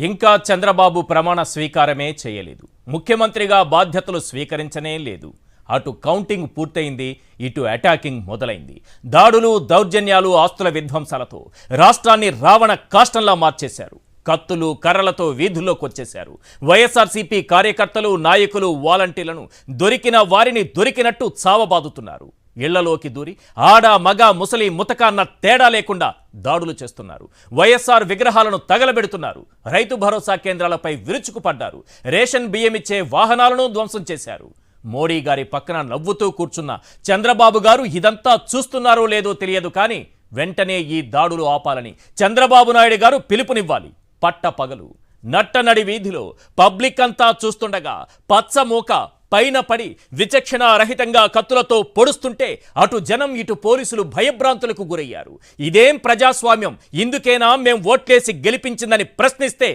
ఇంకా చంద్రబాబు ప్రమాణ స్వీకారమే చేయలేదు. ముఖ్యమంత్రిగా బాధ్యతలు స్వీకరించనే లేదు. అటు కౌంటింగ్ పూర్తయింది, ఇటు అటాకింగ్ మొదలైంది. దాడులు, దౌర్జన్యాలు, ఆస్తుల విధ్వంసాలతో రాష్ట్రాన్ని రావణ కాష్టంలా మార్చేశారు. కత్తులు, కర్రలతో వీధుల్లోకి వచ్చేశారు. వైఎస్ఆర్సీపీ కార్యకర్తలు, నాయకులు, వాలంటీర్లను దొరికిన వారిని దొరికినట్టు చావబాదుతున్నారు. ఇళ్లలోకి దూరి ఆడ, మగ, ముసలి, ముతక అన్న తేడా లేకుండా దాడులు చేస్తున్నారు. వైఎస్ఆర్ విగ్రహాలను తగలబెడుతున్నారు. రైతు భరోసా కేంద్రాలపై విరుచుకుపడ్డారు. రేషన్ బియ్యమిచ్చే వాహనాలను ధ్వంసం చేశారు. మోడీ గారి పక్కన నవ్వుతూ కూర్చున్న చంద్రబాబు గారు ఇదంతా చూస్తున్నారో లేదో తెలియదు, కానీ వెంటనే ఈ దాడులు ఆపాలని చంద్రబాబు నాయుడు గారు పిలుపునివ్వాలి. పట్టపగలు నట్టనడి వీధిలో పబ్లిక్ అంతా చూస్తుండగా పచ్చమూక పైన పడి విచక్షణారహితంగా కత్తులతో పొడుస్తుంటే అటు జనం, ఇటు పోలీసులు భయభ్రాంతులకు గురయ్యారు. ఇదేం ప్రజాస్వామ్యం? ఇందుకేనా మేం ఓట్లేసి గెలిపించిందని ప్రశ్నిస్తే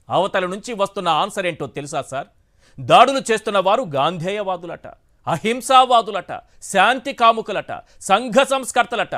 అవతల నుంచి వస్తున్న ఆన్సర్ ఏంటో తెలుసా సార్? దాడులు చేస్తున్న వారు గాంధేయవాదులట, అహింసావాదులట, శాంతి కాముకులట, సంఘ సంస్కర్తలట.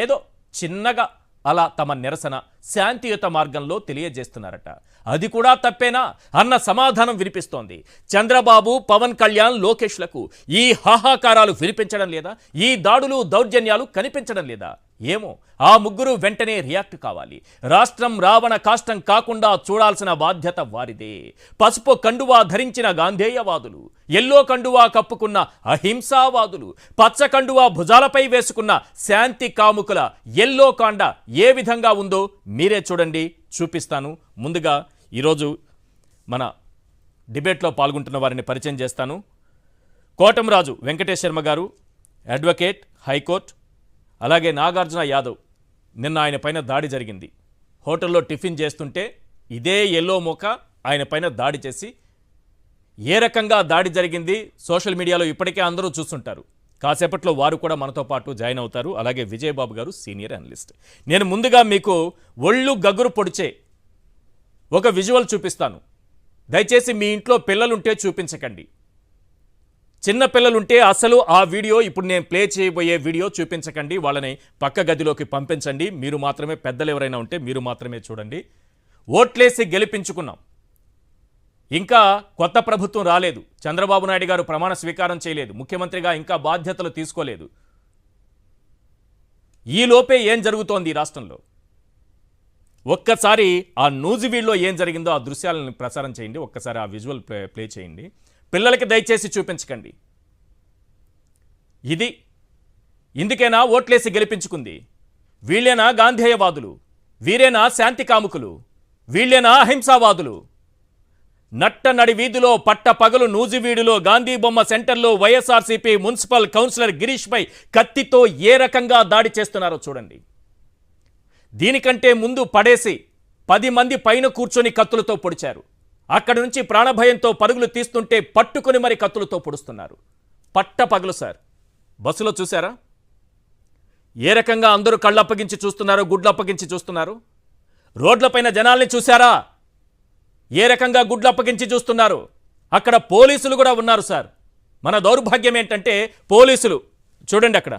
ఏదో చిన్నగా అలా తమ నిరసన శాంతియుత మార్గంలో తెలియజేస్తున్నారట. అది కూడా తప్పేనా అన్న సమాధానం వినిపిస్తోంది. చంద్రబాబు, పవన్ కళ్యాణ్, లోకేష్లకు ఈ హాహాకారాలు వినిపించడం లేదా? ఈ దాడులు, దౌర్జన్యాలు కనిపించడం లేదా? ఏమో, ఆ ముగ్గురు వెంటనే రియాక్ట్ కావాలి. రాష్ట్రం రావణ కాష్టం కాకుండా చూడాల్సిన బాధ్యత వారిదే. పసుపు కండువా ధరించిన గాంధేయవాదులు, ఎల్లో కండువా కప్పుకున్న అహింసావాదులు, పచ్చ కండువా భుజాలపై వేసుకున్న శాంతి కాముకుల ఎల్లో కాండ ఏ విధంగా ఉందో మీరే చూడండి, చూపిస్తాను. ముందుగా ఈరోజు మన డిబేట్లో పాల్గొంటున్న వారిని పరిచయం చేస్తాను. కోటంరాజు వెంకటేష్ శర్మ గారు, అడ్వకేట్, హైకోర్టు. అలాగే నాగార్జున యాదవ్, నిన్న ఆయన పైన దాడి జరిగింది. హోటల్లో టిఫిన్ చేస్తుంటే ఇదే ఎల్లో మోక ఆయన పైన దాడి చేసి, ఏ రకంగా దాడి జరిగింది సోషల్ మీడియాలో ఇప్పటికే అందరూ చూస్తుంటారు. కాసేపట్లో వారు కూడా మనతో పాటు జాయిన్ అవుతారు. అలాగే విజయబాబు గారు, సీనియర్ అనలిస్ట్. నేను ముందుగా మీకు ఒళ్ళు గగురు పొడిచే ఒక విజువల్ చూపిస్తాను. దయచేసి మీ ఇంట్లో పిల్లలుంటే చూపించకండి. చిన్న పిల్లలుంటే అసలు ఆ వీడియో, ఇప్పుడు నేను ప్లే చేయబోయే వీడియో చూపించకండి. వాళ్ళని పక్క గదిలోకి పంపించండి. మీరు మాత్రమే, పెద్దలు ఎవరైనా ఉంటే మీరు మాత్రమే చూడండి. ఓట్లేసి గెలిపించుకున్నాం. ఇంకా కొత్త ప్రభుత్వం రాలేదు. చంద్రబాబు నాయుడు గారు ప్రమాణ స్వీకారం చేయలేదు. ముఖ్యమంత్రిగా ఇంకా బాధ్యతలు తీసుకోలేదు. ఈలోపే ఏం జరుగుతోంది ఈ రాష్ట్రంలో? ఒక్కసారి ఆ నూజివీడ్లో ఏం జరిగిందో ఆ దృశ్యాలను ప్రసారం చేయండి. ఒక్కసారి ఆ విజువల్ ప్లే చేయండి. పిల్లలకి దయచేసి చూపించకండి. ఇది ఇందుకేనా ఓట్లేసి గెలిపించుకుంది? వీళ్ళేనా గాంధేయవాదులు? వీరేనా శాంతి కాముకులు? వీళ్ళేనా అహింసావాదులు? నట్టనడి వీధిలో పట్టపగలు నూజివీడులో గాంధీ బొమ్మ సెంటర్లో వైఎస్ఆర్సీపీ మున్సిపల్ కౌన్సిలర్ గిరీష్పై కత్తితో ఏ రకంగా దాడి చేస్తున్నారో చూడండి. దీనికంటే ముందు పడేసి 10 మంది పైన కూర్చొని కత్తులతో పొడిచారు. అక్కడి నుంచి ప్రాణభయంతో పరుగులు తీస్తుంటే పట్టుకొని మరి కత్తులతో పొడుస్తున్నారు. పట్టపగలు సార్. బస్సులో చూసారా ఏ రకంగా అందరూ కళ్ళు అప్పగించి చూస్తున్నారు, గుడ్లు అప్పగించి చూస్తున్నారు? రోడ్లపైన జనాల్ని చూసారా ఏ రకంగా గుడ్లు అప్పగించి చూస్తున్నారు? అక్కడ పోలీసులు కూడా ఉన్నారు సార్. మన దౌర్భాగ్యం ఏంటంటే పోలీసులు చూడండి అక్కడ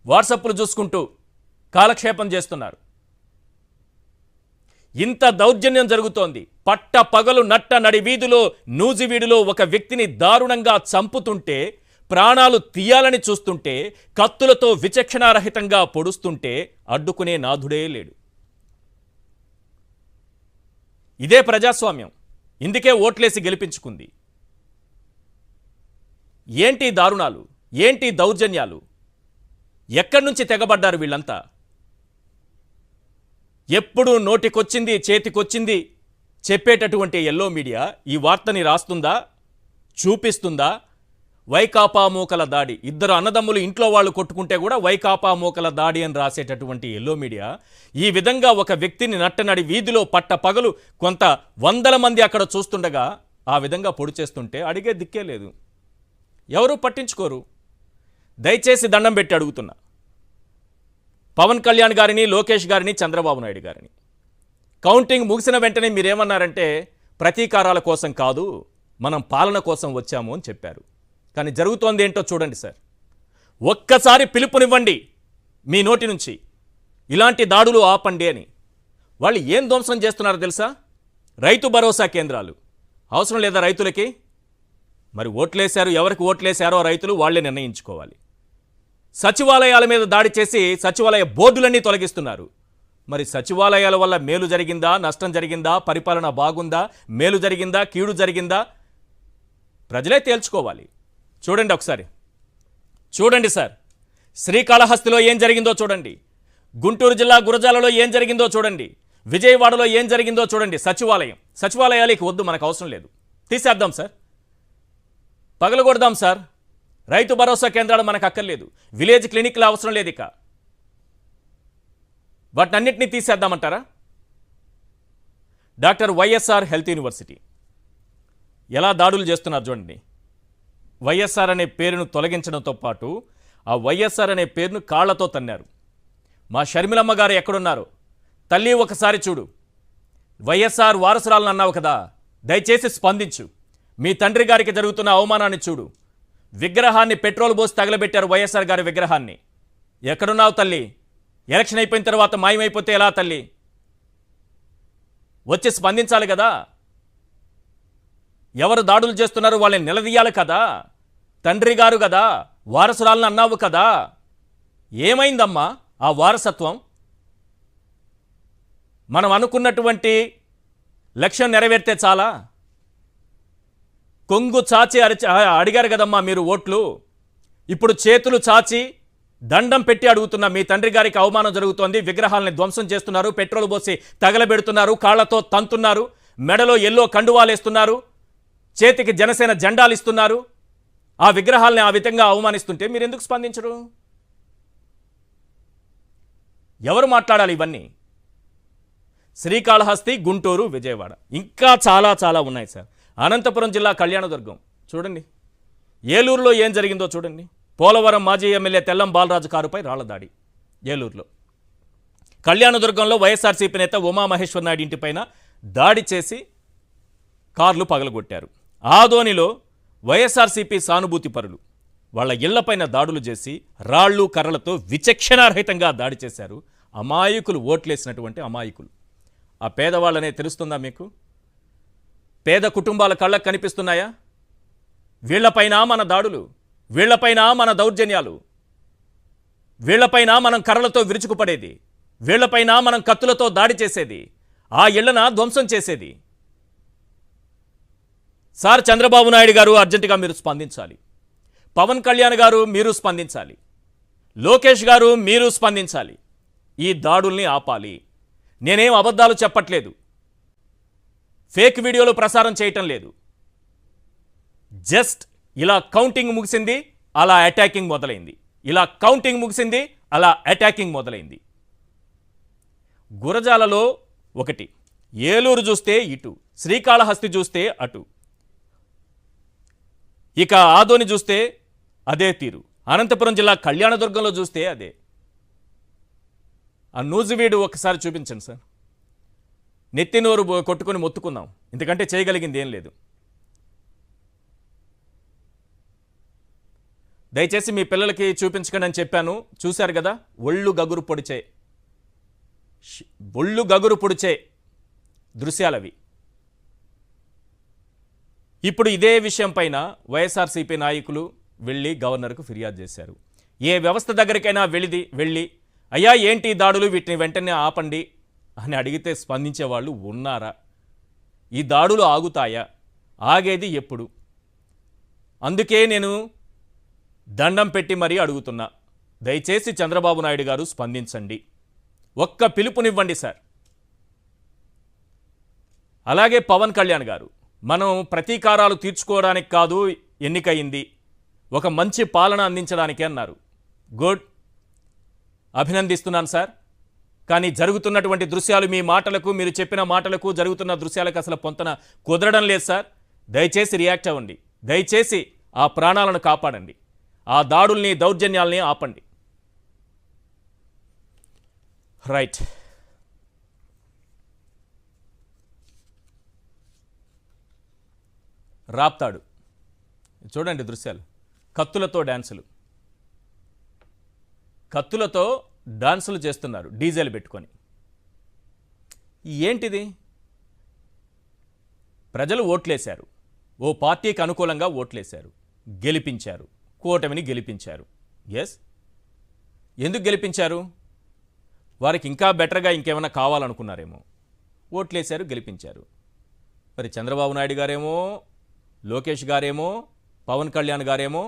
వాట్సాప్లు చూసుకుంటూ కాలక్షేపం చేస్తున్నారు. ఇంత దౌర్జన్యం జరుగుతోంది. పట్ట పగలు నట్ట నడి వీధిలో నూజివీడులో ఒక వ్యక్తిని దారుణంగా చంపుతుంటే, ప్రాణాలు తీయాలని చూస్తుంటే, కత్తులతో విచక్షణారహితంగా పొడుస్తుంటే అడ్డుకునే నాథుడే లేడు. ఇదే ప్రజాస్వామ్యం. ఇందుకే ఓట్లేసి గెలిపించుకుంది. ఏంటి దారుణాలు? ఏంటి దౌర్జన్యాలు? ఎక్కడి నుంచి తెగబడ్డారు వీళ్ళంతా? ఎప్పుడు నోటికొచ్చింది, చేతికొచ్చింది చెప్పేటటువంటి ఎల్లో మీడియా ఈ వార్తని రాస్తుందా, చూపిస్తుందా? వైకాపా మూకల దాడి, ఇద్దరు అన్నదమ్ములు ఇంట్లో వాళ్ళు కొట్టుకుంటే కూడా వైకాపా మూకల దాడి అని రాసేటటువంటి ఎల్లో మీడియా ఈ విధంగా ఒక వ్యక్తిని నట్టనడి వీధిలో పట్టపగలు కొంత 100 మంది అక్కడ చూస్తుండగా ఆ విధంగా పొడి చేస్తుంటే అడిగే దిక్కే లేదు. ఎవరూ పట్టించుకోరు. దయచేసి దండం పెట్టి అడుగుతున్నా పవన్ కళ్యాణ్ గారిని, లోకేష్ గారిని, చంద్రబాబు నాయుడు గారిని, కౌంటింగ్ ముగిసిన వెంటనే మీరేమన్నారంటే ప్రతీకారాల కోసం కాదు, మనం పాలన కోసం వచ్చాము అని చెప్పారు. కానీ జరుగుతోంది ఏంటో చూడండి సార్. ఒక్కసారి పిలుపునివ్వండి మీ నోటి నుంచి, ఇలాంటి దాడులు ఆపండి అని. వాళ్ళు ఏం ధ్వంసం చేస్తున్నారో తెలుసా? రైతు భరోసా కేంద్రాలు అవసరం లేదా రైతులకి? మరి ఓట్లేశారు, ఎవరికి ఓట్లేశారో రైతులు వాళ్ళే నిర్ణయించుకోవాలి. సచివాలయాల మీద దాడి చేసి సచివాలయ బోర్డులన్నీ తొలగిస్తున్నారు. మరి సచివాలయాల వల్ల మేలు జరిగిందా, నష్టం జరిగిందా, పరిపాలన బాగుందా, మేలు జరిగిందా, కీడు జరిగిందా? ప్రజలే తేల్చుకోవాలి. చూడండి ఒకసారి, చూడండి సార్, శ్రీకాళహస్తిలో ఏం జరిగిందో చూడండి, గుంటూరు జిల్లా గురజాలలో ఏం జరిగిందో చూడండి, విజయవాడలో ఏం జరిగిందో చూడండి. సచివాలయాలకి వద్దు, మనకు అవసరం లేదు, తీసేద్దాం సార్, పగలగొడదాం సార్. రైతు భరోసా కేంద్రాలు మనకు అక్కర్లేదు, విలేజ్ క్లినిక్లు అవసరం లేదు, ఇక వాటినన్నింటినీ తీసేద్దామంటారా? డాక్టర్ వైఎస్ఆర్ హెల్త్ యూనివర్సిటీ ఎలా దాడులు చేస్తున్నారు చూడండి. వైఎస్ఆర్ అనే పేరును తొలగించడంతో పాటు ఆ వైఎస్ఆర్ అనే పేరును కాళ్లతో తన్నారు. మా షర్మిలమ్మ గారు ఎక్కడున్నారు తల్లి, ఒకసారి చూడు. వైఎస్ఆర్ వారసురాలను అన్నావు కదా, దయచేసి స్పందించు. మీ తండ్రి గారికి జరుగుతున్న అవమానాన్ని చూడు. విగ్రహాన్ని పెట్రోల్ పోసి తగలబెట్టారు, వైఎస్ఆర్ గారి విగ్రహాన్ని. ఎక్కడున్నావు తల్లి? ఎలక్షన్ అయిపోయిన తర్వాత మాయమైపోతే ఎలా తల్లి? వచ్చి స్పందించాలి కదా. ఎవరు దాడులు చేస్తున్నారు వాళ్ళని నిలదీయాలి కదా. తండ్రి గారు కదా, వారసురాలను అన్నావు కదా, ఏమైందమ్మా ఆ వారసత్వం? మనం అనుకున్నటువంటి లక్ష్యం నెరవేర్తే చాలా? కొంగు చాచి అడిగారు కదమ్మా మీరు ఓట్లు. ఇప్పుడు చేతులు చాచి దండం పెట్టి అడుగుతున్నా. మీ తండ్రి గారికి అవమానం జరుగుతోంది, విగ్రహాలని ధ్వంసం చేస్తున్నారు, పెట్రోల్ పోసి తగలబెడుతున్నారు, కాళ్లతో తంతున్నారు, మెడలో ఎల్లో కండువాలేస్తున్నారు, చేతికి జనసేన జెండాలు ఇస్తున్నారు. ఆ విగ్రహాలని ఆ విధంగా అవమానిస్తుంటే మీరు ఎందుకు స్పందించరు? ఎవరు మాట్లాడాలి ఇవన్నీ? శ్రీకాళహస్తి, గుంటూరు, విజయవాడ, ఇంకా చాలా చాలా ఉన్నాయి సార్. అనంతపురం జిల్లా కళ్యాణదుర్గం చూడండి, ఏలూరులో ఏం జరిగిందో చూడండి. పోలవరం మాజీ ఎమ్మెల్యే తెల్లం బాలరాజు కారుపై రాళ్ల దాడి ఏలూరులో. కళ్యాణదుర్గంలో వైఎస్ఆర్సీపీ నేత ఉమామహేశ్వర్ నాయుడు ఇంటిపైన దాడి చేసి కార్లు పగలగొట్టారు. ఆదోనిలో వైఎస్ఆర్సీపీ సానుభూతి పరులు వాళ్ళ ఇళ్లపైన దాడులు చేసి రాళ్ళు కర్రలతో విచక్షణారహితంగా దాడి చేశారు. అమాయకులు, ఓట్లేసినటువంటి అమాయకులు. ఆ పేదవాళ్ళనే తెలుస్తుందా మీకు? పేద కుటుంబాల కళ్ళకు కనిపిస్తున్నాయా? వీళ్లపైన మన దాడులు, వీళ్లపైన మన దౌర్జన్యాలు, వీళ్లపైన మనం కర్రలతో విరుచుకుపడేది, వీళ్లపైన మనం కత్తులతో దాడి చేసేది, ఆ ఇళ్లన ధ్వంసం చేసేది. సార్ చంద్రబాబు నాయుడు గారు అర్జెంటుగా మీరు స్పందించాలి. పవన్ కళ్యాణ్ గారు మీరు స్పందించాలి. లోకేష్ గారు మీరు స్పందించాలి. ఈ దాడుల్ని ఆపాలి. నేనేం అబద్ధాలు చెప్పట్లేదు, ఫేక్ వీడియోలు ప్రసారం చేయటం లేదు. జస్ట్ ఇలా కౌంటింగ్ ముగిసింది, అలా అటాకింగ్ మొదలైంది. ఇలా కౌంటింగ్ ముగిసింది, అలా అటాకింగ్ మొదలైంది. గురజాలలో ఒకటి, ఏలూరు చూస్తే ఇటు, శ్రీకాళహస్తి చూస్తే అటు, ఇక ఆదోని చూస్తే అదే తీరు, అనంతపురం జిల్లా కళ్యాణదుర్గంలో చూస్తే అదే. ఆ నూజివీడు ఒకసారి చూపించండి సార్. నెత్తినోరు కొట్టుకొని మొత్తుకుందాం, ఎందుకంటే చేయగలిగింది ఏం లేదు. దయచేసి మీ పిల్లలకి చూపించకండి అని చెప్పాను, చూశారు కదా. ఒళ్ళు గగురు పొడిచే దృశ్యాలవి. ఇప్పుడు ఇదే విషయం పైన వైఎస్ఆర్సీపీ నాయకులు వెళ్ళి గవర్నర్కు ఫిర్యాదు చేశారు. ఏ వ్యవస్థ దగ్గరికైనా వెళ్ళి అయ్యా ఏంటి దాడులు, వీటిని వెంటనే ఆపండి అని అడిగితే స్పందించే వాళ్ళు ఉన్నారా? ఈ దాడులు ఆగుతాయా? ఆగేది ఎప్పుడు? అందుకే నేను దండం పెట్టి మరీ అడుగుతున్నా, దయచేసి చంద్రబాబు నాయుడు గారు స్పందించండి, ఒక్క పిలుపునివ్వండి సార్. అలాగే పవన్ కళ్యాణ్ గారు, మనం ప్రతీకారాలు తీర్చుకోవడానికి కాదు ఎన్నికయింది, ఒక మంచి పాలన అందించడానికి అన్నారు. గుడ్, అభినందిస్తున్నాను సార్. కానీ జరుగుతున్నటువంటి దృశ్యాలు, మీ మాటలకు, మీరు చెప్పిన మాటలకు, జరుగుతున్న దృశ్యాలకు అసలు పొంతన కుదరడం లేదు సార్. దయచేసి రియాక్ట్ అవ్వండి, దయచేసి ఆ ప్రాణాలను కాపాడండి, ఆ దాడుల్ని, దౌర్జన్యాల్ని ఆపండి. రైట్, రాప్తాడు చూడండి దృశ్యాలు. కత్తులతో డాన్సులు చేస్తున్నారు, డీజేలు పెట్టుకొని. ఏంటిది? ప్రజలు ఓట్లేశారు. ఓ పార్టీకి అనుకూలంగా ఓట్లేశారు, గెలిపించారు, కూటమిని గెలిపించారు. ఎస్, ఎందుకు గెలిపించారు? వారికి ఇంకా బెటర్గా ఇంకేమైనా కావాలనుకున్నారేమో. ఓట్లేశారు, గెలిపించారు. మరి చంద్రబాబు నాయుడు గారేమో, లోకేష్ గారేమో, పవన్ కళ్యాణ్ గారేమో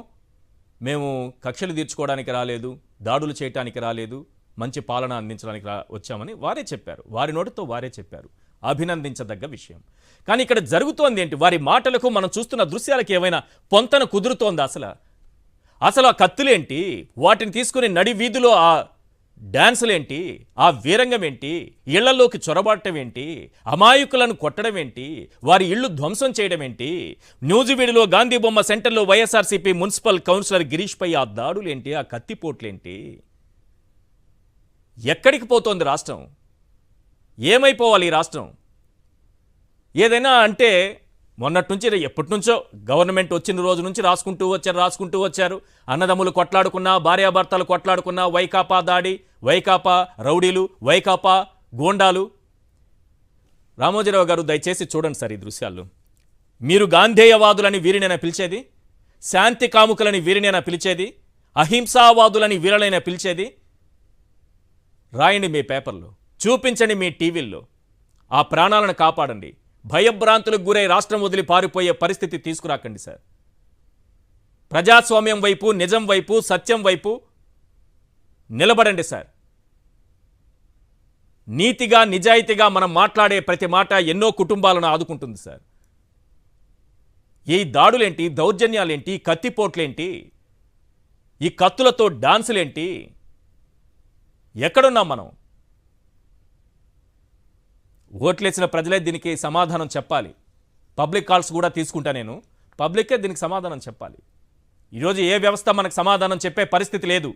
మేము కక్షలు తీర్చుకోవడానికి రాలేదు, దాడులు చేయడానికి రాలేదు, మంచి పాలన అందించడానికి వచ్చామని వారే చెప్పారు. వారి నోటితో వారే చెప్పారు. అభినందించదగ్గ విషయం. కానీ ఇక్కడ జరుగుతోంది ఏంటి? వారి మాటలకు మనం చూస్తున్న దృశ్యాలకు ఏమైనా పొంతన కుదురుతోందా? అసలు ఆ కత్తులేంటి? వాటిని తీసుకుని నడి వీధిలో ఆ డాన్సులేంటి? ఆ వీరంగం ఏంటి? ఇళ్లలోకి చొరబాటం ఏంటి? అమాయకులను కొట్టడం ఏంటి? వారి ఇళ్లు ధ్వంసం చేయడం ఏంటి? న్యూజివీడులో గాంధీ బొమ్మ సెంటర్లో వైఎస్ఆర్సీపీ మున్సిపల్ కౌన్సిలర్ గిరీష్ పై ఆ దాడులేంటి? ఆ కత్తిపోట్లేంటి? ఎక్కడికి పోతోంది రాష్ట్రం? ఏమైపోవాలి ఈ రాష్ట్రం? ఏదైనా అంటే మొన్నటి నుంచి ఎప్పటి నుంచో గవర్నమెంట్ వచ్చిన రోజు నుంచి రాసుకుంటూ వచ్చారు. అన్నదమ్ములు కొట్లాడుకున్నా, భార్యాభర్తలు కొట్లాడుకున్నా, వైకాపా దాడి, వైకాపా రౌడీలు, వైకాపా గోండాలు. రామోజీరావు గారు దయచేసి చూడండి సార్ ఈ దృశ్యాలు. మీరు గాంధేయవాదులని వీరినైనా పిలిచేది? శాంతి కాముకులని వీరినైనా పిలిచేది? అహింసావాదులని వీరలైనా పిలిచేది? రాయండి మీ పేపర్లో, చూపించండి మీ టీవీల్లో. ఆ ప్రాణాలను కాపాడండి. భయభ్రాంతులకు గురై రాష్ట్రం వదిలి పారిపోయే పరిస్థితి తీసుకురాకండి సార్. ప్రజాస్వామ్యం వైపు, నిజం వైపు, సత్యం వైపు నిలబడండి సార్. నీతిగా, నిజాయితీగా మనం మాట్లాడే ప్రతి మాట ఎన్నో కుటుంబాలను ఆదుకుంటుంది సార్. ఈ దాడులేంటి? దౌర్జన్యాలేంటి? కత్తిపోట్లేంటి? ఈ కత్తులతో డాన్సులేంటి? ఎక్కడున్నాం మనం? ఓట్లేసిన ప్రజలే దీనికి సమాధానం చెప్పాలి. పబ్లిక్ కాల్స్ కూడా తీసుకుంటా నేను. పబ్లిక్కే దీనికి సమాధానం చెప్పాలి. ఈరోజు ఏ వ్యవస్థ మనకు సమాధానం చెప్పే పరిస్థితి లేదు.